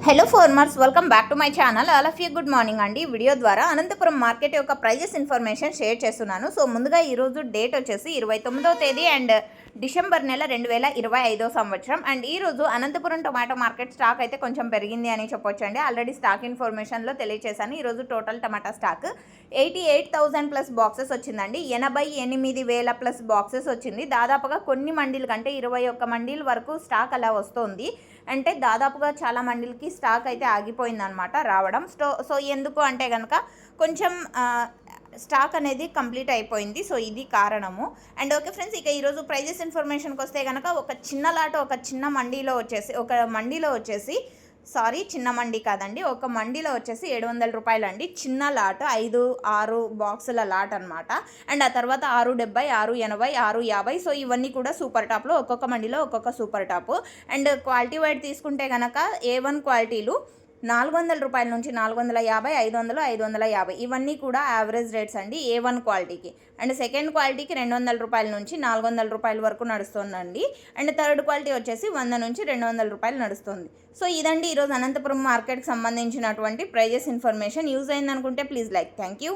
Hello farmers, welcome back to my channel. All of you good morning అండి. Video ద్వారా Anantapuram market యొక్క prices information share చేస్తున్నాను. So ముందుగా ఈరోజు డేట్ వచ్చేసి 29వ తేదీ అండ్ డిసెంబర్ నెల 2025 సంవత్సరం. అండ్ ఈరోజు అనంతపురం టొమాటో మార్కెట్ స్టాక్ అయితే కొంచెం పెరిగింది అని చెప్పొచ్చండి. ఆల్రెడీ స్టాక్ ఇన్ఫర్మేషన్లో తెలియజేశాను. ఈరోజు టోటల్ టమాటా స్టాక్ 88,000 ప్లస్ బాక్సెస్ వచ్చిందండి. 88,000 ప్లస్ బాక్సెస్ వచ్చింది. దాదాపుగా కొన్ని మండీల కంటే 21 మండీల వరకు స్టాక్ అలా వస్తుంది. అంటే దాదాపుగా చాలా మండీలకి స్టాక్ అయితే ఆగిపోయిందనమాట రావడం. సో ఎందుకు అంటే కనుక కొంచెం స్టాక్ అనేది కంప్లీట్ అయిపోయింది. సో ఇది కారణము. అండ్ ఓకే ఫ్రెండ్స్, ఇక ఈరోజు ప్రైజెస్ ఇన్ఫర్మేషన్కి వస్తే కనుక ఒక చిన్న మండీలో వచ్చేసి చిన్న మండీ కాదండి, ఒక మండీలో వచ్చేసి 700 రూపాయలు అండి. చిన్న లాట్ 5-6 బాక్సుల లాట్ అనమాట. అండ్ ఆ తర్వాత 670, 680, 650. సో ఇవన్నీ కూడా సూపర్ టాప్లో, ఒక్కొక్క మండీలో ఒక్కొక్క super top. And quality wide తీసుకుంటే కనుక A1 క్వాలిటీలు 400 రూపాయల నుంచి 450, 500, 550 ఇవన్నీ కూడా యావరేజ్ రేట్స్ అండి A1 క్వాలిటీకి. అండ్ సెకండ్ క్వాలిటీకి 200 రూపాయల నుంచి 400 రూపాయల వరకు నడుస్తుందండి. అండ్ థర్డ్ క్వాలిటీ వచ్చేసి 100 నుంచి 200 రూపాయలు నడుస్తుంది. సో ఇదండి ఈరోజు అనంతపురం మార్కెట్కి సంబంధించినటువంటి ప్రైజెస్ ఇన్ఫర్మేషన్. యూజ్ అయిందనుకుంటే ప్లీజ్ లైక్. Thank you.